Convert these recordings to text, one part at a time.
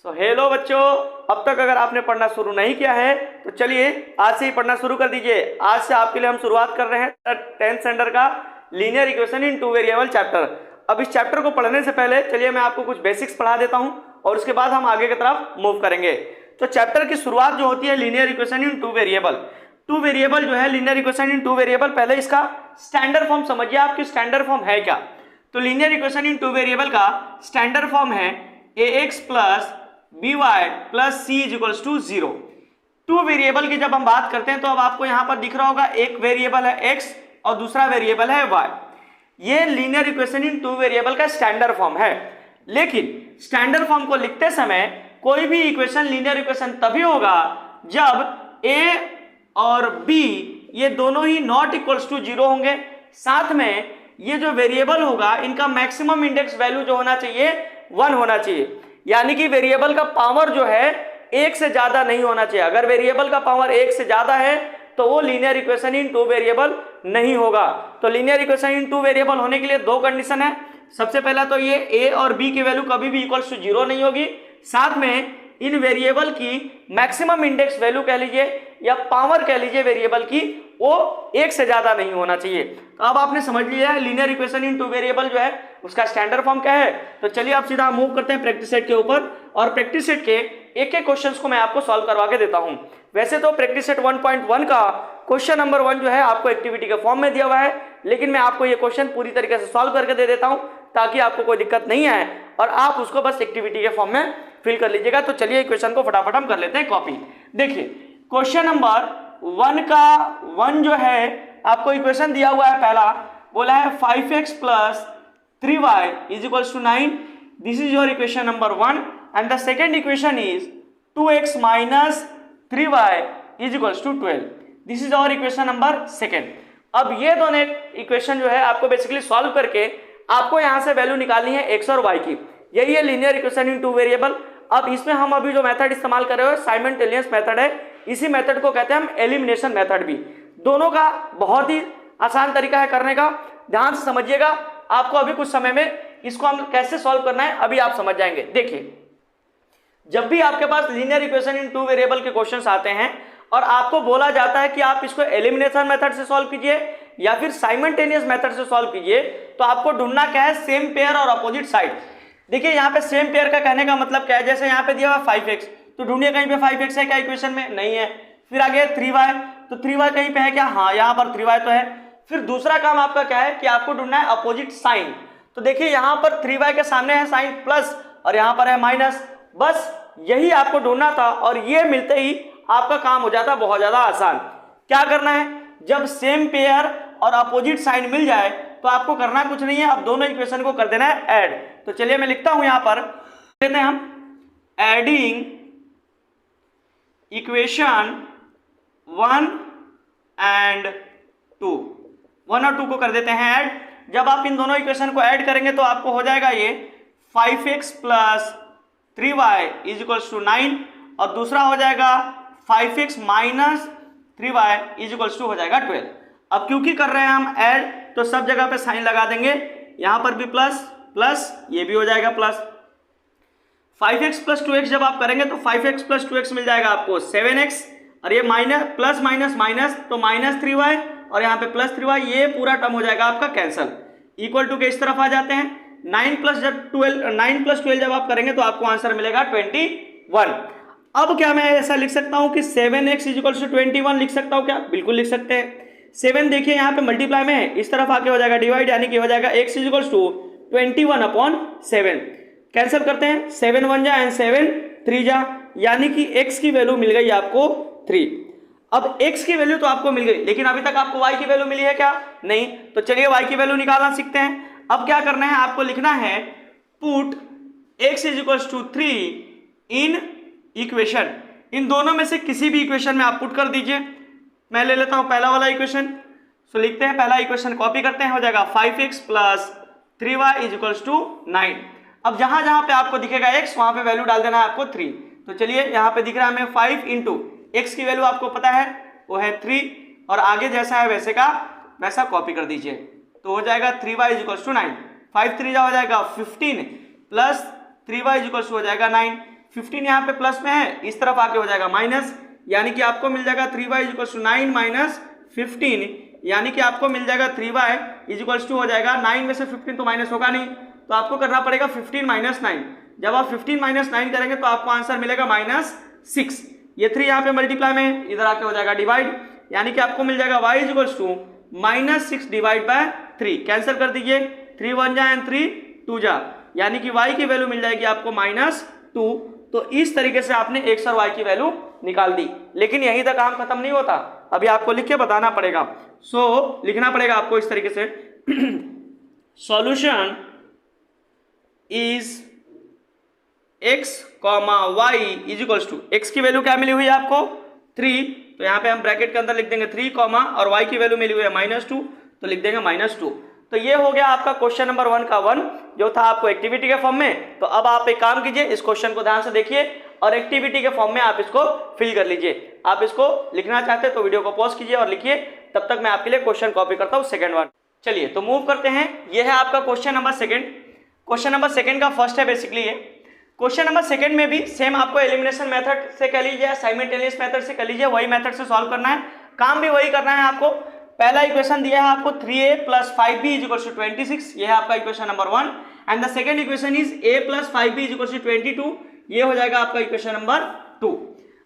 So hello बच्चों, अब तक अगर आपने पढ़ना शुरू नहीं किया है तो चलिए आज से ही पढ़ना शुरू कर दीजिए। आज से आपके लिए हम शुरुआत कर रहे हैं 10th स्टैंडर्ड का linear equation in two variable chapter. अब इस चैप्टर को पढ़ने से पहले चलिए मैं आपको कुछ बेसिक्स पढ़ा देता हूं और उसके बाद हम आगे की तरफ मूव करेंगे। तो चैप्टर की शुरुआत जो होती है linear equation in two variable जो है linear equation in two variable, पहले इसका स्टैंडर्ड फॉर्म समझिए आपकी स्टैंडर्ड फॉर्म है क्या। तो linear equation in two variable का स्टैंडर्ड फॉर्म है ax plus by plus C is equals to 0। Two variable की जब हम बात करते हैं तो अब आपको यहां पर दिख रहा होगा एक वेरिएबल है x और दूसरा वेरिएबल है y। ये linear equation in two variable का स्टैंडर्ड फॉर्म है। लेकिन स्टैंडर्ड फॉर्म को लिखते समय कोई भी इक्वेशन लीनियर इक्वेशन तभी होगा जब a और b ये दोनों ही नॉट इक्वल्स टू 0 होंगे। साथ में ये जो वेरिएबल होगा इनका मैक्सिमम इंडेक्स वैल्यू जो होना चाहिए 1 होना चाहिए, यानी कि वेरिएबल का पावर जो है 1 से ज्यादा नहीं होना चाहिए। अगर वेरिएबल का पावर 1 से ज्यादा है तो वो linear equation in two variable नहीं होगा। तो linear equation in two variable होने के लिए दो कंडीशन है। सबसे पहला तो ये a और b की वैल्यू कभी भी इक्वल्स टू 0 नहीं होगी। साथ में इन वेरिएबल की मैक्सिमम इंडेक्स वैल्यू कह लीजिए या पावर कह लीजिए वेरिएबल की, वो 1 से ज्यादा नहीं होना चाहिए। तो अब आपने समझ लिया है linear equation in two variable जो है उसका स्टैंडर्ड फॉर्म क्या है। तो चलिए अब सीधा मूव करते हैं प्रैक्टिस सेट के ऊपर और प्रैक्टिस सेट के एक एक क्वेश्चंस को मैं आपको सॉल्व करवा के देता हूं। वैसे तो प्रैक्टिस सेट 1.1 का क्वेश्चन नंबर 1 जो है आपको एक्टिविटी के फॉर्म में दिया हुआ है, लेकिन मैं आपको ये क्वेश्चन पूरी तरीके से सॉल्व करके दे देता हूं ताकि आपको कोई दिक्कत नहीं आए और आप उसको बस एक्टिविटी के फॉर्म में फिल कर लीजिएगा। तो चलिए क्वेश्चन को फटाफट हम कर लेते हैं कॉपी। देखिए क्वेश्चन नंबर 1 का 1 जो है आपको इक्वेशन दिया हुआ है, पहला बोला है 5x plus 3y is equals to 9। This is your equation number 1 and the second equation is 2x minus 3y is equals to 12। This is our equation number 2। अब ये दोनों इक्वेशन जो है आपको बेसिकली सॉल्व करके आपको यहाँ से वैल्यू निकालनी है x और y की। यही है linear equation in two variable. अब इसमें हम अभी जो मेथड इस्तेमाल कर रहे हो साइमल्टेनियस मेथड है। इसी मेथड को कहते हैं हम एलिमिनेशन मेथड भी। दोनों का बहुत ही आसान तरीका है करने का, ध्यान से समझिएगा। आपको अभी कुछ समय में इसको हम कैसे सॉल्व करना है अभी आप समझ जाएंगे। देखिए जब भी आपके पास linear equation in two variable के क्वेश्चंस आते हैं और आपको बोला जाता है कि आप इसको एलिमिनेशन मेथड से सॉल्व कीजिए या फिर साइमल्टेनियस मेथड से सॉल्व कीजिए, तो आपको ढूंढना क्या है, सेम पेयर और अपोजिट साइड। देखिए यहाँ पे सेम पेयर का कहने का मतलब क्या है, जैसे यहाँ पे दिया हुआ 5x, तो ढूंढिए कहीं पे 5x है क्या इक्वेशन में, नहीं है। फिर आगे 3y, तो 3y कहीं पे है क्या, हाँ यहाँ पर 3y तो है। फिर दूसरा काम आपका क्या है कि आपको ढूंढना है अपोजिट साइन। तो देखिए यहाँ पर 3y के सामने है साइन प्लस और यहाँ पर है माइनस, बस यही आपको ढूंढना था और ये मिलते ही आपका काम हो जाता बहुत ज्यादा आसान। क्या करना है, जब सेम पेयर और अपोजिट साइन मिल जाए तो आपको करना कुछ नहीं है, अब दोनों इक्वेशन को कर देना है ऐड। तो चलिए मैं लिखता हूं यहां पर, लेते हैं हम एडिंग इक्वेशन 1 एंड 2, 1 और 2 को कर देते हैं ऐड। जब आप इन दोनों इक्वेशन को ऐड करेंगे तो आपको हो जाएगा ये 5x plus 3y is equals to 9 और दूसरा हो जाएगा 5x minus 3y is equals to हो जाएगा 12। अब क्योंकि कर रहे हैं हम ऐड तो सब जगह पे साइन लगा देंगे, यहां पर भी प्लस प्लस, ये भी हो जाएगा प्लस। 5x प्लस 2x जब आप करेंगे तो 5x प्लस 2x मिल जाएगा आपको 7x और ये माइनस प्लस माइनस माइनस तो माइनस 3y और यहाँ पे प्लस 3y, ये पूरा टर्म हो जाएगा आपका कैंसल। इक्वल टू के इस तरफ आ जाते हैं। 9 प्लस 12 जब आप करेंगे तो आपको आंसर मिलेगा 21। अब क्या मैं ऐसा लिख सकता हूं कि 7x इज इक्वल टू 21 लिख सकता हूं क्या, बिल्कुल लिख सकते हैं। 7 देखिए यहाँ पे मल्टीप्लाई में है, इस तरफ आके हो जाएगा डिवाइड, यानी कि हो जाएगा x is equal to 21/7। Cancel करते हैं, 7 1 जा एंड 7 3 जा, यानी कि x की वैल्यू मिल गई आपको 3। अब x की वैल्यू तो आपको मिल गई, लेकिन अभी तक आपको y की वैल्यू मिली है क्या, नहीं। तो चलिए y की वैल्यू निकालना सीखते हैं। अब क्या करना है, आपको लिखना है put x is equal to 3 in equation. इन दोनों में से किसी भी इक्वेशन में आप पुट कर दीजिए। मैं ले लेता हूं पहला वाला इक्वेशन। सो लिखते हैं, पहला इक्वेशन कॉपी करते हैं, हो जाएगा 5x plus 3y is equal to 9। अब जहां जहां पे आपको दिखेगा x वहां पे वैल्यू डाल देना है आपको 3। तो चलिए यहाँ पे दिख रहा है हमें 5 इंटू x की वैल्यू आपको पता है वो है 3 और आगे जैसा है वैसे का वैसा कॉपी कर दीजिए। तो हो जाएगा 3y इज इक्वल टू 9, 5 3 जा हो जाएगा 15 plus 3y is equal to हो जाएगा 9। 15 यहाँ पे प्लस में है, इस तरफ आके हो जाएगा माइनस, यानी कि आपको मिल जाएगा 3y इक्वल्स टू 9 माइनस 15, यानी कि आपको मिल जाएगा 3y इक्वल्स टू हो जाएगा 9 में से 15 तो माइनस होगा नहीं, तो आपको करना पड़ेगा 15 माइनस 9। जब आप 15 माइनस 9 करेंगे तो आपको आंसर मिलेगा -6। ये 3 यहाँ पे मल्टीप्लाई में, इधर आके हो जाएगा डिवाइड, यानी कि आपको मिल जाएगा y equals to -6 divide by 3। Cancel कर दीजिए, 3 1 जा एंड 3 2 जा, यानी कि y की वैल्यू मिल जाएगी आपको -2। तो इस तरीके से आपने x और y की वैल्यू निकाल दी। लेकिन यहीं तक काम खत्म नहीं होता, अभी आपको लिख के बताना पड़ेगा। सो लिखना पड़ेगा आपको इस तरीके से solution is x, y is equals to, x की वैल्यू क्या मिली हुई है आपको 3, तो यहाँ पे हम ब्रैकेट के अंदर लिख देंगे 3, और y की वैल्यू मिली हुई है -2, तो लिख देंगे -2। तो ये हो गया आपका क्वेश्चन नंबर 1 का 1, जो था आपको एक्टिविटी के फॉर्म में। तो अब आप एक काम कीजिए, इस क्वेश्चन को ध्यान से देखिए और एक्टिविटी के फॉर्म में आप इसको फिल कर लीजिए। आप इसको लिखना चाहते हैं तो वीडियो को पॉज कीजिए और लिखिए, तब तक मैं आपके लिए क्वेश्चन कॉपी करता हूँ सेकंड वन। चलिए तो मूव करते हैं, ये है आपका क्वेश्चन नंबर 2। क्वेश्चन नंबर 2 का फर्स्ट है बेसिकली ये। क्वेश्चन नंबर 2 में भी सेम आपको एलिमिनेशन मेथड से कर लीजिए, साइमल्टेनियस मेथड से कर लीजिए, वही मेथड से सॉल्व करना है, काम भी वही करना है आपको। पहला इक्वेशन दिया है आपको 3a + 5b = 26, ये है आपका equation number 1, and the second equation is a + 5b = 22, ये हो जाएगा आपका इक्वेशन नंबर 2।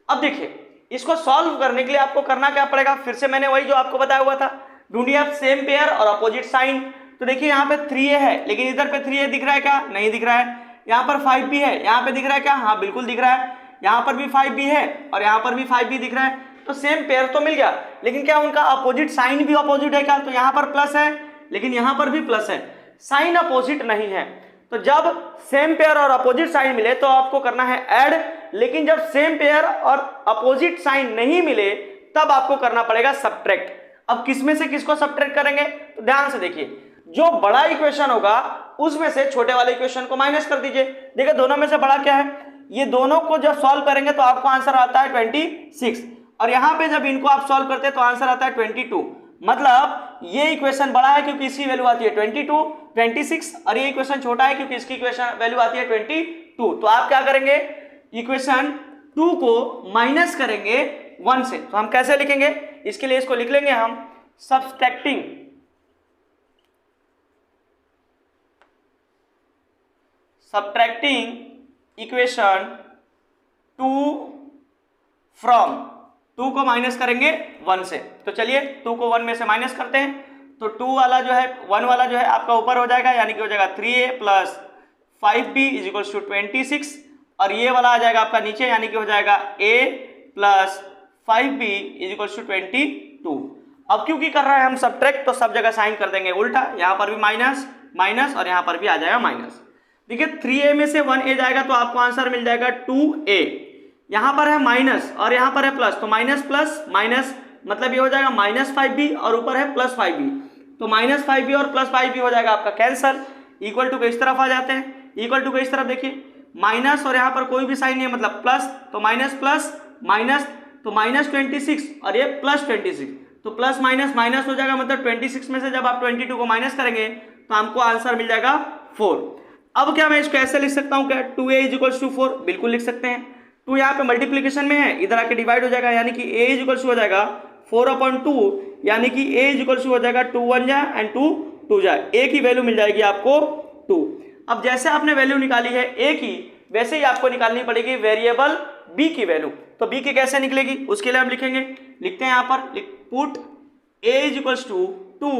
अब देखिए इसको सॉल्व करने के लिए आपको करना क्या पड़ेगा, फिर से मैंने वही जो आपको बताया हुआ था, ढूंढिए आप सेम पेयर और अपोजिट साइन। तो देखिए यहाँ पे 3a है, लेकिन इधर पे 3a दिख रहा है क्या, नहीं दिख रहा है। यहाँ पर 5b है, यहाँ पे दिख रहा है क्या, हाँ बिल्कुल दिख रहा है। यहाँ पर भी 5b है और यहाँ पर भी 5b दिख रहा है, तो सेम पेयर तो मिल गया, लेकिन क्या उनका अपोजिट साइन भी अपोजिट है क्या, तो यहाँ पर प्लस है लेकिन यहाँ पर भी प्लस है, साइन अपोजिट नहीं है। तो जब सेम पेयर और अपोजिट साइन मिले तो आपको करना है ऐड, लेकिन जब सेम पेयर और अपोजिट साइन नहीं मिले तब आपको करना पड़ेगा सब्ट्रैक्ट। अब किसमें से किसको सब्ट्रैक्ट करेंगे, तो ध्यान से देखिए, जो बड़ा इक्वेशन होगा उसमें से छोटे वाले इक्वेशन को माइनस कर दीजिए। देखिए दोनों में से बड़ा क्या है, ये दोनों को जब सॉल्व करेंगे तो आपको आंसर आता है 26, और यहाँ पे जब इनको आप सॉल्व करते हैं तो आंसर आता है 22। मतलब ये इक्वेशन बड़ा है क्योंकि इसकी वैल्यू आती है 22, 26, और ये इक्वेशन छोटा है क्योंकि इसकी इक्वेशन वैल्यू आती है 22। तो आप क्या करेंगे, इक्वेशन 2 को माइनस करेंगे 1 से। तो हम कैसे लिखेंगे, इसके लिए इसको लिख लेंगे हम सब्ट्रैक्टिंग इक्वेशन 2 फ्रॉम 2 को माइनस करेंगे 1 से। तो चलिए 2 को 1 में से माइनस करते हैं, तो 2 वाला जो है 1 वाला जो है आपका ऊपर हो जाएगा, यानी कि हो जाएगा 3a + 5b = 26, और ये वाला आ जाएगा आपका नीचे, यानी कि हो जाएगा a + 5b = 22। अब क्योंकि कर रहे हैं हम सब्ट्रैक्ट, तो सब जगह साइन कर देंगे उल्टा, यहाँ पर भी माइनस माइनस और यहाँ पर भी आ जाएगा माइनस। देखिए 3a में से 1a जाएगा तो आपको आंसर मिल जाएगा 2a, यहाँ पर है माइनस और यहाँ पर है प्लस, तो माइनस प्लस माइनस, मतलब ये हो जाएगा -5b और ऊपर है +5b, तो -5b और +5b हो जाएगा आपका कैंसल। इक्वल टू के इस तरफ आ जाते हैं, इक्वल टू के इस तरफ देखिए माइनस और यहाँ पर कोई भी साइन नहीं है, मतलब प्लस, तो माइनस प्लस माइनस, तो -26 और ये +26, तो प्लस माइनस माइनस हो जाएगा, मतलब 26 में से जब आप 22 को माइनस करेंगे तो हमको आंसर मिल जाएगा 4। अब क्या मैं इसको ऐसे लिख सकता हूँ क्या, 2a = 4, बिल्कुल लिख सकते हैं। 2 यहाँ पे मल्टीप्लीकेशन में है, इधर आके डिवाइड हो जाएगा, यानी कि a = हो जाएगा 4/2, यानी कि a = हो जाएगा 2 1 जा एंड 2 2 जा, a की वैल्यू मिल जाएगी आपको 2। अब जैसे आपने वैल्यू निकाली है a की, वैसे ही आपको निकालनी पड़ेगी वेरिएबल b की वैल्यू। तो b की कैसे निकलेगी, उसके लिए हम लिखेंगे, लिखते हैं यहाँ पर, पुट a = 2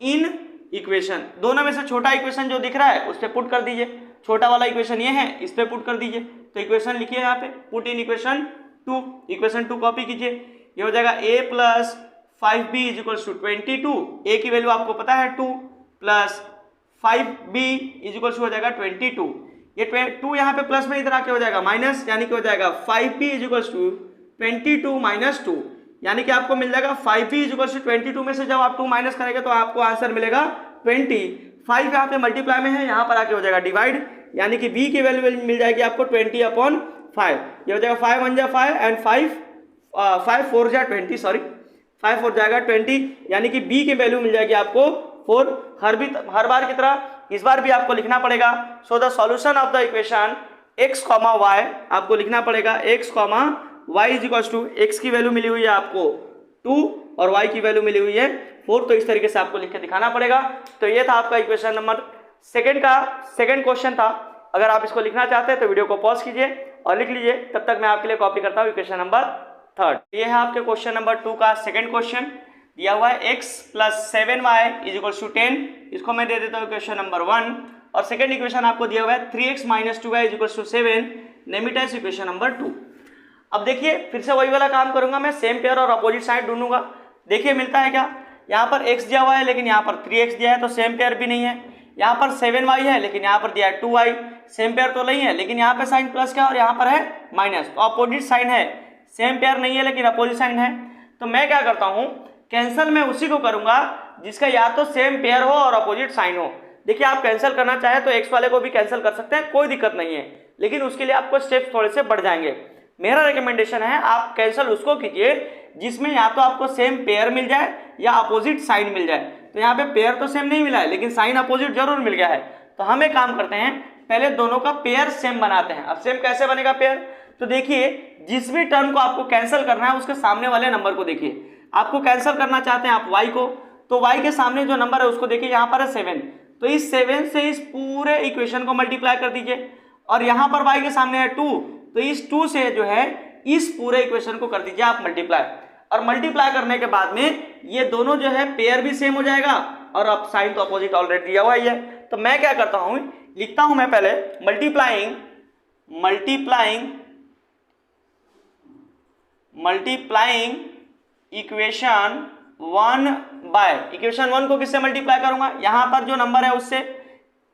इन इक्वेशन, दोनों में से छोटा इक्वेशन जो दिख रहा है उस पर पुट कर दीजिए, छोटा वाला इक्वेशन ये है, इस पे पुट कर दीजिए। तो इक्वेशन लिखिए यहाँ पे, put in equation 2, equation 2 copy कीजिए, ये हो जाएगा a + 5b = 22, a की वैल्यू आपको पता है 2, प्लस 5b = हो जाएगा 22, ये 2 यहाँ पे प्लस में इधर आके हो जाएगा माइनस, यानी कि हो जाएगा 5b = 22 - 2, यानी कि आपको मिल जाएगा 5b = 22 में से जब आप 2 माइनस करेंगे तो आपको आंसर मिलेगा 20। 5 यहाँ पे मल्टीप्लाई में है, यहाँ पर आके हो जाएगा डिवाइड, यानी कि b की वैल्यू मिल जाएगी आपको 20/5, ये हो जाएगा 5 1 जा 5 एंड 5 4 जा 20, सॉरी 5 4 जाएगा 20, यानी कि b की वैल्यू मिल जाएगी आपको 4। हर बार की तरह इस बार भी आपको लिखना पड़ेगा। So the solution of the equation x comma y आपको लिखना पड़ेगा, x comma y is equal to, x की वैल्यू मिली हुई है आपको 2 और वाई की वैल्यू मिली हुई है 4, तो इस तरीके से आपको लिख के दिखाना पड़ेगा। तो ये था आपका इक्वेशन नंबर सेकंड का सेकंड क्वेश्चन था। अगर आप इसको लिखना चाहते हैं तो वीडियो को पॉज कीजिए और लिख लीजिए, तब तक मैं आपके लिए कॉपी करता हूँ इक्वेशन नंबर थर्ड। ये है आपके क्वेश्चन नंबर 2 का सेकंड क्वेश्चन, दिया हुआ है x plus 7y is equal to 10, इसको मैं दे देता हूँ इक्वेशन नंबर 1। और सेकंड इक्वेशन आपको दिया हुआ है 3x minus 2y is equal to 7, name it as equation number 2। अब देखिए फिर से वही वाला काम करूंगा, मैं सेम पेयर और अपोजिट साइड ढूंढूंगा। देखिए मिलता है क्या, यहाँ पर x दिया हुआ है लेकिन यहाँ पर 3x दिया है तो सेम पेयर भी नहीं है। यहाँ पर 7y है लेकिन यहाँ पर दिया है 2y, सेम पेयर तो नहीं है, लेकिन यहाँ पे साइन प्लस का और यहाँ पर है माइनस, तो अपोजिट साइन है, सेम पेयर नहीं है लेकिन अपोजिट साइन है। तो मैं क्या करता हूँ, कैंसिल मैं उसी को करूंगा जिसका या तो सेम पेयर हो और अपोजिट साइन हो। देखिए आप कैंसिल करना चाहे तो x वाले को भी कैंसिल कर सकते हैं, कोई दिक्कत नहीं है, लेकिन उसके लिए आपको स्टेप्स थोड़े से बढ़ जाएंगे। मेरा रिकमेंडेशन है आप कैंसिल उसको कीजिए जिसमें या तो आपको सेम पेयर मिल जाए या अपोजिट साइन मिल जाए। तो यहाँ पे पेयर तो सेम नहीं मिला है लेकिन साइन अपोजिट जरूर मिल गया है। तो हम एक काम करते हैं, पहले दोनों का पेयर सेम बनाते हैं। अब सेम कैसे बनेगा पेयर, तो देखिए जिस भी टर्म को आपको कैंसिल करना है उसके सामने वाले नंबर को देखिए। आपको कैंसिल करना चाहते हैं आप y को, तो y के सामने जो नंबर है उसको देखिए, यहाँ पर है 7, तो इस 7 से इस पूरे इक्वेशन को मल्टीप्लाई कर दीजिए। और यहाँ पर y के सामने है 2, तो इस 2 से जो है इस पूरे इक्वेशन को कर दीजिए आप मल्टीप्लाई। और मल्टीप्लाई करने के बाद में ये दोनों जो है पेयर भी सेम हो जाएगा और अब साइन तो अपोजिट ऑलरेडी दिया हुआ ही है। तो मैं क्या करता हूँ, लिखता हूँ मैं पहले मल्टीप्लाइंग इक्वेशन 1 बाय इक्वेशन 1 को किससे मल्टीप्लाई करूंगा, यहाँ पर जो नंबर है उससे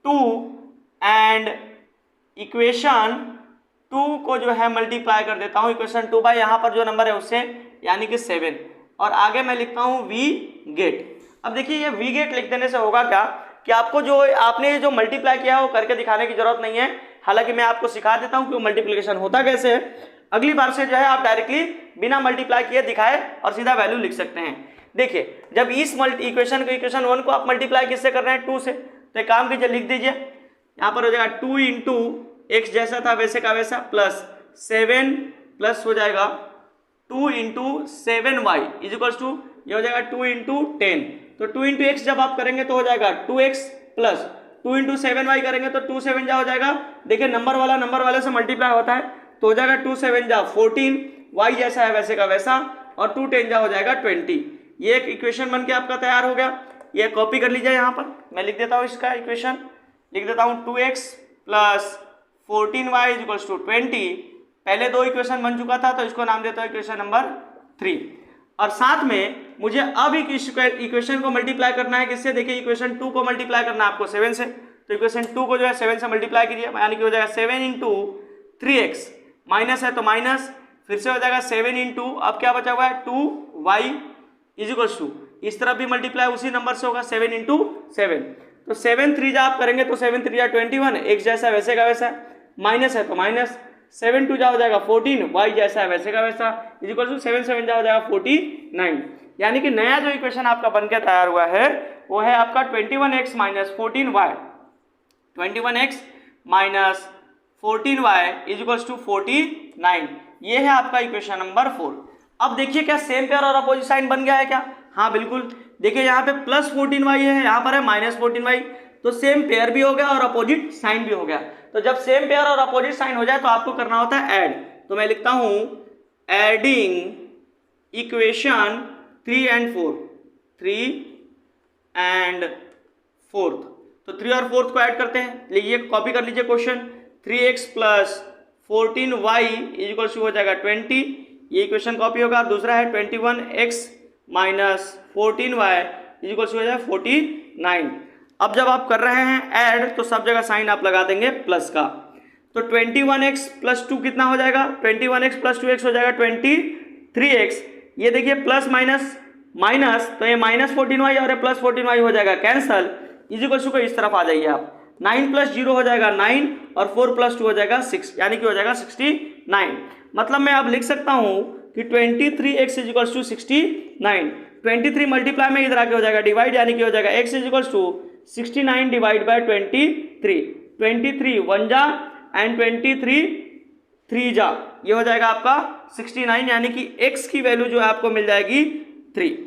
2 एंड इक्वेशन 2 को जो है मल्टीप्लाई कर देता हूँ इक्वेशन 2 बाय यहाँ पर जो नंबर है उससे, यानी कि 7। और आगे मैं लिखता हूँ वी गेट। अब देखिए ये वी गेट लिख देने से होगा क्या कि आपको जो आपने जो मल्टीप्लाई किया है वो करके दिखाने की जरूरत नहीं है। हालांकि मैं आपको सिखा देता हूँ कि वो मल्टीप्लिकेशन होता कैसे है। अगली बार से जो है आप डायरेक्टली बिना मल्टीप्लाई किए दिखाए और सीधा वैल्यू लिख सकते हैं। देखिए जब इस इक्वेशन 1 को आप मल्टीप्लाई किससे कर रहे हैं, 2 से, तो एक काम कीजिए लिख दीजिए, यहाँ पर हो जाएगा 2 इंटू एक्स जैसा था वैसे का वैसा प्लस 7 प्लस हो जाएगा 2 into 7y is equal to ये हो जाएगा 2 इंटू 10। तो 2 इंटू एक्स जब आप करेंगे तो हो जाएगा 2x प्लस 2 इंटू 7y करेंगे तो 2 7 जा हो जाएगा। देखिए नंबर वाला नंबर वाले से मल्टीप्लाई होता है तो हो जाएगा 2 7 जा 14, y जैसा है वैसे का वैसा, और 2 10 जा हो जाएगा 20। ये एक इक्वेशन बन के आपका तैयार हो गया। ये कॉपी कर लीजिए, यहाँ पर मैं लिख देता हूँ इसका इक्वेशन, लिख देता हूँ 2x plus 14y is equal to 20। पहले 2 इक्वेशन बन चुका था तो इसको नाम देता हूँ इक्वेशन नंबर 3। और साथ में मुझे अब इक्वेशन को मल्टीप्लाई करना है किससे, देखिए इक्वेशन 2 को मल्टीप्लाई करना है आपको 7 से, तो इक्वेशन 2 को जो है 7 से मल्टीप्लाई कीजिए, यानी कि हो जाएगा 7 इंटू 3x, माइनस है तो माइनस, फिर से हो जाएगा 7 इंटू अब क्या बचा हुआ है 2y इज इक्वल टू, इस तरफ भी मल्टीप्लाई उसी नंबर से होगा 7 इंटू 7, तो 7 3 जा आप करेंगे तो 7 3 जा 21, x जैसा वैसे का वैसा, माइनस है तो माइनस, 7 2 जा हो जाएगा 14, y जैसा है वैसे का वैसा इज इक्वल टू 7 7 जा हो जाएगा 49। यानी कि नया जो इक्वेशन आपका बनकर तैयार हुआ है वो है आपका 21x minus 14y, 21x minus 14y is equal to 49। ये है आपका इक्वेशन नंबर 4। अब देखिए क्या सेम पेयर और अपोजिट साइन बन गया है क्या, हाँ बिल्कुल। देखिए यहाँ पे प्लस 14y है, यहाँ पर है माइनस 14y, तो सेम पेयर भी हो गया और अपोजिट साइन भी हो गया। तो जब सेम पेयर और अपोजिट साइन हो जाए तो आपको करना होता है ऐड। तो मैं लिखता हूं एडिंग इक्वेशन 3 एंड 4, 3 एंड 4, तो 3 और 4 को ऐड करते हैं। लीजिए कॉपी कर लीजिए question, 3x plus 14y is equal to हो जाएगा 20, ये इक्वेशन कॉपी होगा। दूसरा है 21x minus 14y is equal to हो जाएगा 49। अब जब आप कर रहे हैं ऐड तो सब जगह साइन आप लगा देंगे प्लस का, तो 21x प्लस 2 कितना हो जाएगा, 21x प्लस 2x हो जाएगा 23x। ये देखिए प्लस माइनस माइनस, तो ये माइनस 14y और ये प्लस 14y हो जाएगा कैंसल, इज इक्वल टू को इस तरफ आ जाइए आप, 9 प्लस 0 हो जाएगा 9 और 4 प्लस 2 हो जाएगा 6, यानी कि हो जाएगा 69। मतलब मैं अब लिख सकता हूँ कि 23x is equal to 69, 23 multiply में इधर आके हो जाएगा डिवाइड, यानी कि हो जाएगा x is equal to 69 divide by 23, 23 1 जा एंड 23 3 जा, ये हो जाएगा आपका 69, यानी कि x की वैल्यू जो है आपको मिल जाएगी 3।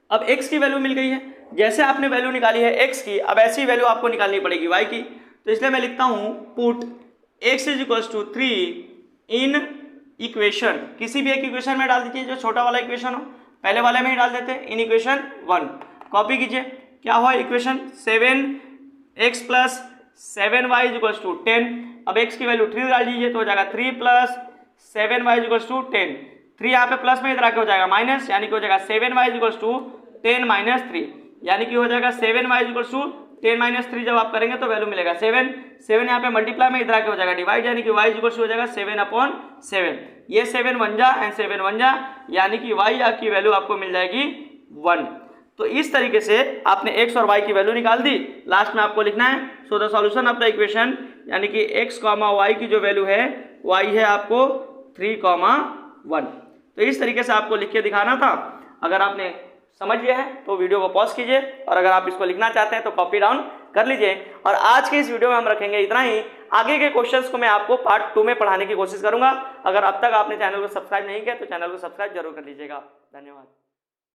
अब x की वैल्यू मिल गई है, जैसे आपने वैल्यू निकाली है x की, अब ऐसी वैल्यू आपको निकालनी पड़ेगी y की। तो इसलिए मैं लिखता हूं put x is equal to 3 in equation, किसी भी एक इक्वेशन में डाल दीजिए जो छोटा वाला इक्वेशन हो, पहले वाले में ही डाल देते हैं, इन इक्वेशन 1 कॉपी कीजिए। क्या हुआ equation 7x plus 7y is equal to 10। अब x की वैल्यू 3 डाल दीजिए तो हो जाएगा 3 plus 7y is equal to 10। 3 यहाँ पे प्लस में इधर आके हो जाएगा माइनस, यानी कि हो जाएगा 7y is equal to 10 minus 3, यानी कि हो जाएगा 7y is equal to 10 minus 3। जब आप करेंगे तो वैल्यू मिलेगा 7। 7 यहाँ पे मल्टीप्लाई में इधर आके हो जाएगा डिवाइड, यानी कि y इज इक्वल टू हो जाएगा 7/7। ये 7 1 जा एंड 7 1 जा, यानी कि y की वैल्यू आपको मिल जाएगी 1। तो इस तरीके से आपने x और y की वैल्यू निकाल दी। लास्ट में आपको लिखना है सो the solution of the equation, यानी कि x, y की जो वैल्यू है y है आपको 3, 1। तो इस तरीके से आपको लिख के दिखाना था। अगर आपने समझ लिया है तो वीडियो को पॉज कीजिए, और अगर आप इसको लिखना चाहते हैं तो कॉपी डाउन कर लीजिए। और आज के इस वीडियो में हम रखेंगे इतना ही। आगे के क्वेश्चंस को मैं आपको पार्ट 2 में पढ़ाने की कोशिश करूंगा। अगर अब तक आपने चैनल को सब्सक्राइब नहीं किया तो चैनल को सब्सक्राइब जरूर कर लीजिएगा। धन्यवाद।